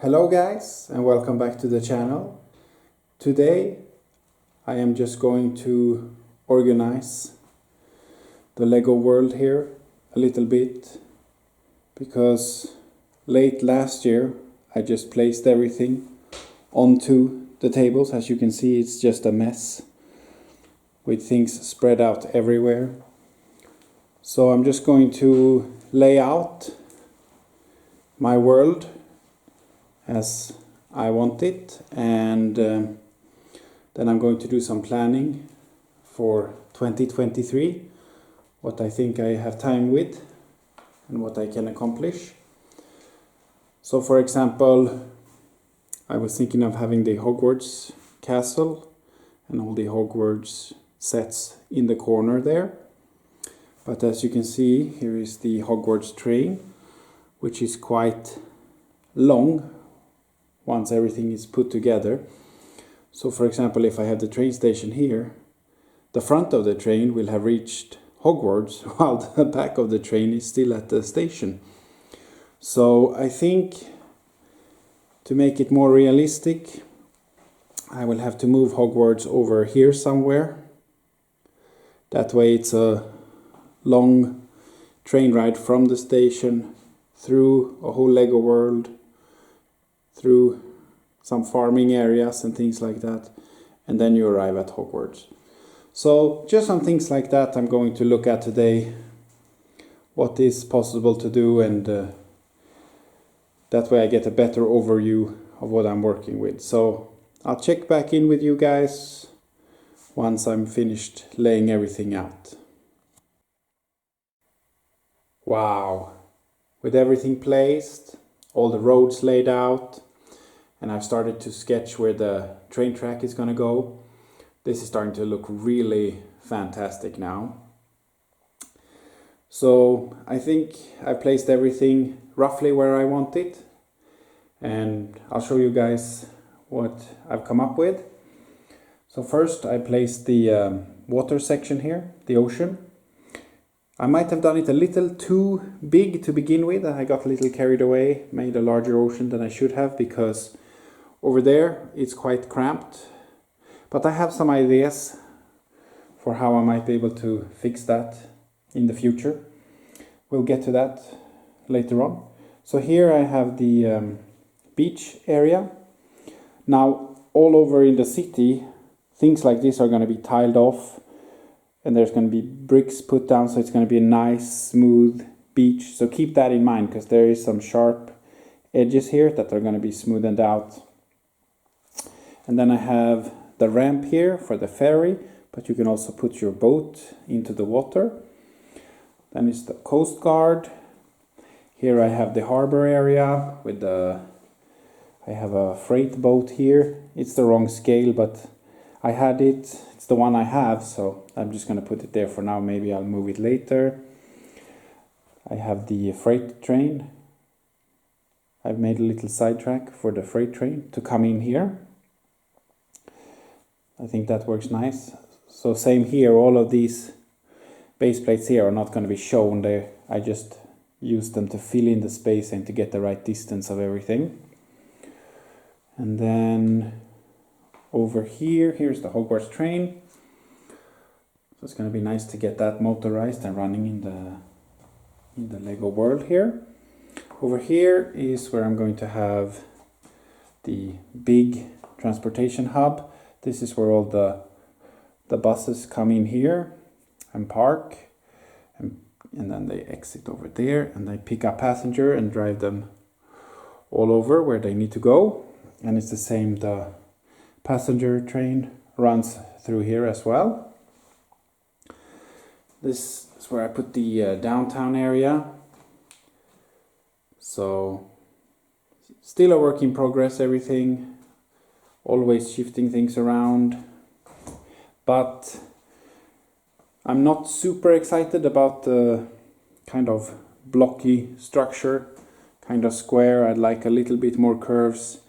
Hello guys, and welcome back to the channel. Today I am just going to organize the Lego world here a little bit, because late last year I just placed everything onto the tables. As you can see, it's just a mess with things spread out everywhere. So I'm just going to lay out my world as I want it, and then I'm going to do some planning for 2023, what I think I have time with and what I can accomplish. So for example, I was thinking of having the Hogwarts castle and all the Hogwarts sets in the corner there. But as you can see, here is the Hogwarts train, which is quite long once everything is put together. So for example, if I have the train station here, the front of the train will have reached Hogwarts while the back of the train is still at the station. So I think to make it more realistic, I will have to move Hogwarts over here somewhere. That way it's a long train ride from the station through a whole Lego world, through some farming areas and things like that, and then you arrive at Hogwarts. So just some things like that I'm going to look at today, what is possible to do, and that way I get a better overview of what I'm working with. So I'll check back in with you guys once I'm finished laying everything out. Wow, with everything placed, all the roads laid out, and I've started to sketch where the train track is going to go. This is starting to look really fantastic now. So I think I placed everything roughly where I want it, and I'll show you guys what I've come up with. So first I placed the water section here, the ocean. I might have done it a little too big to begin with. I got a little carried away, made a larger ocean than I should have, because over there it's quite cramped. But I have some ideas for how I might be able to fix that in the future. We'll get to that later on. So here I have the beach area. Now all over in the city, things like this are going to be tiled off, and there's going to be bricks put down, so it's going to be a nice smooth beach. So keep that in mind, because there is some sharp edges here that are going to be smoothened out. And then I have the ramp here for the ferry, but you can also put your boat into the water. Then it's the Coast Guard. Here I have the harbor area with I have a freight boat here. It's the wrong scale, but I had it. It's the one I have, so I'm just going to put it there for now. Maybe I'll move it later. I have the freight train. I've made a little sidetrack for the freight train to come in here. I think that works nice. So same here, all of these base plates here are not going to be shown there. I just use them to fill in the space and to get the right distance of everything. And then over here, here's the Hogwarts train. So it's going to be nice to get that motorized and running in the Lego world here. Over here is where I'm going to have the big transportation hub. This is where all the buses come in here and park, and then they exit over there, and they pick up passenger and drive them all over where they need to go. And it's the same, the passenger train runs through here as well. This is where I put the downtown area. So still a work in progress, everything. Always shifting things around, but I'm not super excited about the kind of blocky structure, kind of square. I'd like a little bit more curves,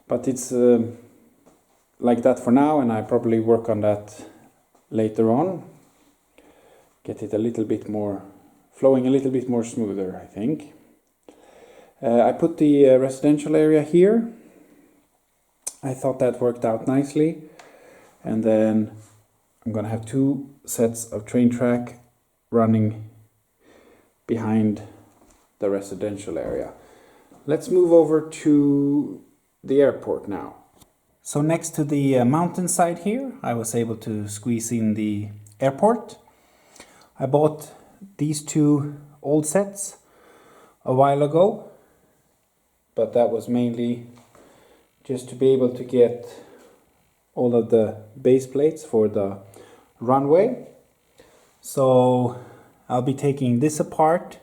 but it's like that for now, and I probably work on that later on. Get it a little bit more flowing, a little bit more smoother, I think. I put the residential area here. I thought that worked out nicely. And then I'm gonna have 2 sets of train track running behind the residential area. Let's move over to the airport now. So next to the mountainside here, I was able to squeeze in the airport. I bought these 2 old sets a while ago, but that was mainly just to be able to get all of the base plates for the runway. So I'll be taking this apart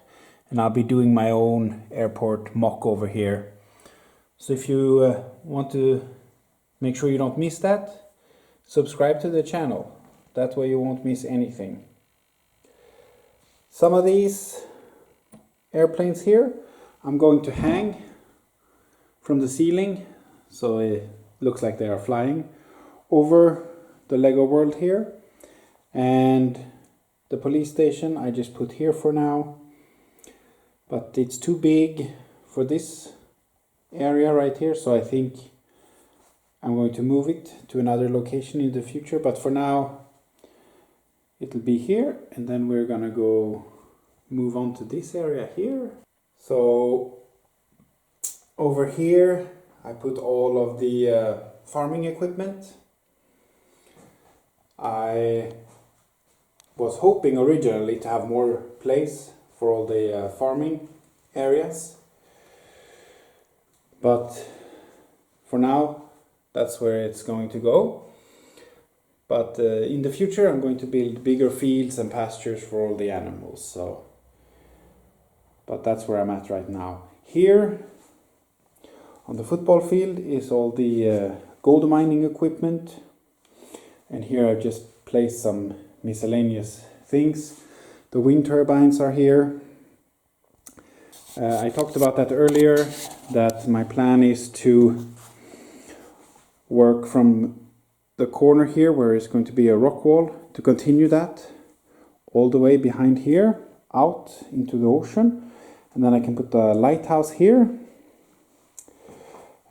and I'll be doing my own airport mock over here. So if you want to make sure you don't miss that, subscribe to the channel. That way you won't miss anything. Some of these airplanes here I'm going to hang from the ceiling so it looks like they are flying over the Lego world here. And the police station I just put here for now, but it's too big for this area right here, so I think I'm going to move it to another location in the future, but for now it'll be here. And then we're gonna go move on to this area here. So over here I put all of the farming equipment. I was hoping originally to have more place for all the farming areas, but for now that's where it's going to go. But in the future I'm going to build bigger fields and pastures for all the animals. So, but that's where I'm at right now. Here on the football field is all the gold mining equipment, and here I've just placed some miscellaneous things. The wind turbines are here. I talked about that earlier, that my plan is to work from the corner here where it's going to be a rock wall, to continue that all the way behind here out into the ocean, and then I can put the lighthouse here,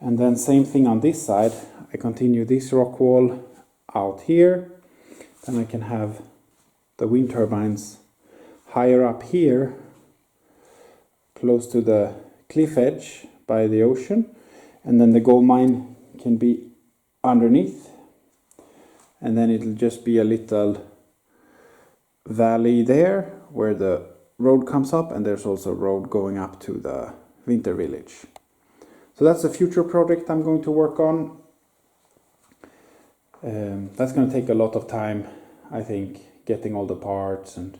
and then same thing on this side. I continue this rock wall out here, then I can have the wind turbines higher up here close to the cliff edge by the ocean, and then the gold mine can be underneath, and then it'll just be a little valley there where the road comes up, and there's also a road going up to the winter village. So that's a future project I'm going to work on. That's going to take a lot of time, I think, getting all the parts and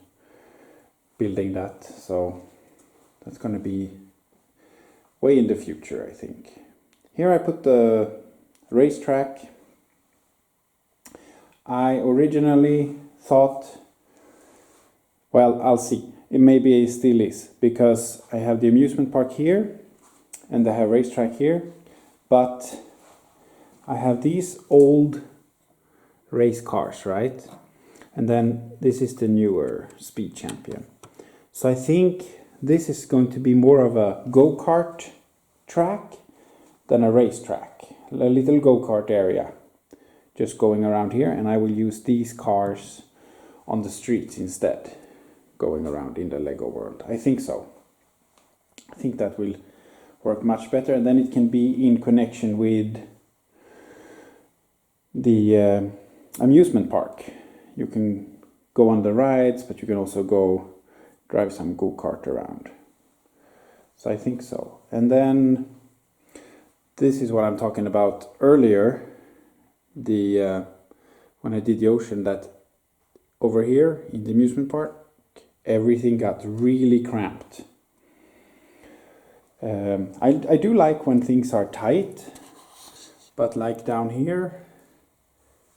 building that. So that's going to be way in the future, I think. Here I put the racetrack. I originally thought, well, I'll see. It maybe still is, because I have the amusement park here and I have racetrack here, but I have these old race cars, right? And then this is the newer Speed Champion. So I think this is going to be more of a go-kart track than a racetrack. A little go-kart area just going around here, and I will use these cars on the streets instead, going around in the Lego world. I think so. I think that will work much better, and then it can be in connection with the amusement park. You can go on the rides, but you can also go drive some go-kart around. So I think so. And then this is what I'm talking about earlier, the when I did the ocean, that over here in the amusement park everything got really cramped. I do like when things are tight, but like down here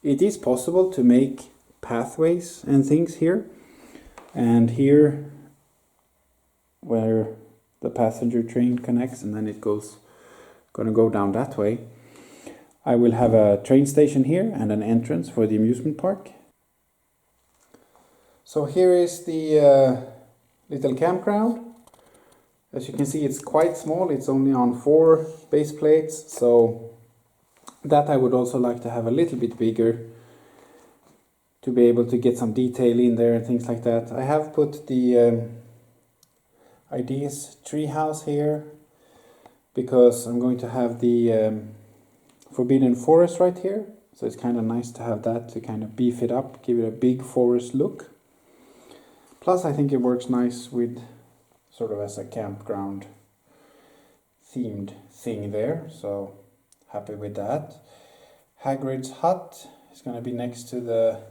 it is possible to make pathways and things here, and here where the passenger train connects and then it goes gonna go down that way, I will have a train station here and an entrance for the amusement park. So here is the little campground. As you can see, it's quite small. It's only on 4 base plates, so that I would also like to have a little bit bigger to be able to get some detail in there and things like that. I have put the Ideas treehouse here because I'm going to have the Forbidden Forest right here, so it's kind of nice to have that to kind of beef it up, give it a big forest look. Plus I think it works nice with sort of as a campground themed thing there, so happy with that. Hagrid's hut is going to be next to the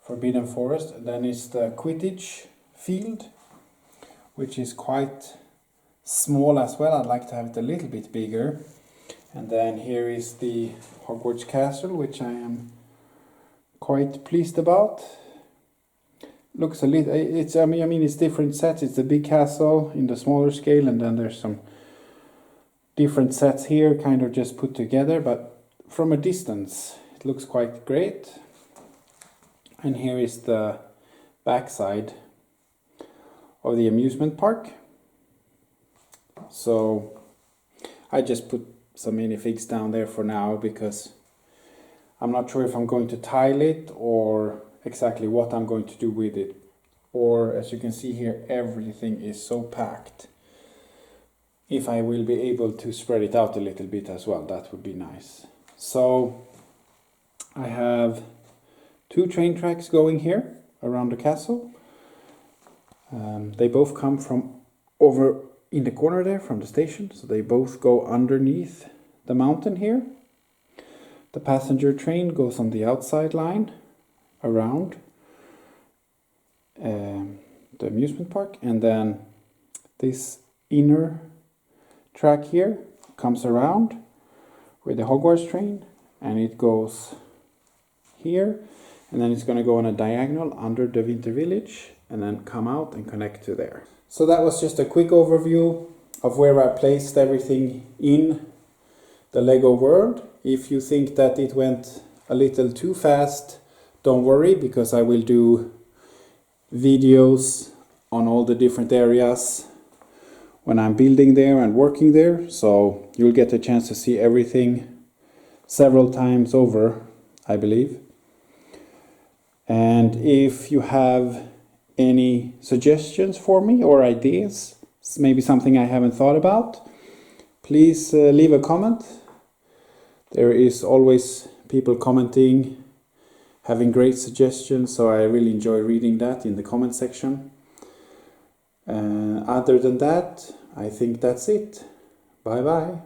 Forbidden Forest. Then is the Quidditch field, which is quite small as well. I'd like to have it a little bit bigger. And then here is the Hogwarts Castle, which I am quite pleased about. Looks a little, it's, I mean it's different sets. It's a big castle in the smaller scale, and then there's some different sets here kind of just put together, but from a distance it looks quite great. And here is the backside of the amusement park. So I just put some minifigs down there for now because I'm not sure if I'm going to tile it or exactly what I'm going to do with it. Or as you can see here, everything is so packed. If I will be able to spread it out a little bit as well, that would be nice. So I have 2 train tracks going here around the castle. They both come from over in the corner there from the station, so they both go underneath the mountain here. The passenger train goes on the outside line around the amusement park, and then this inner track here comes around with the Hogwarts train, and it goes here, and then it's going to go on a diagonal under the Winter Village and then come out and connect to there. So that was just a quick overview of where I placed everything in the Lego world. If you think that it went a little too fast, don't worry, because I will do videos on all the different areas when I'm building there and working there, so you'll get a chance to see everything several times over, I believe. And if you have any suggestions for me or ideas, maybe something I haven't thought about, please leave a comment. There is always people commenting, having great suggestions, so I really enjoy reading that in the comment section. Other than that, I think that's it. Bye bye.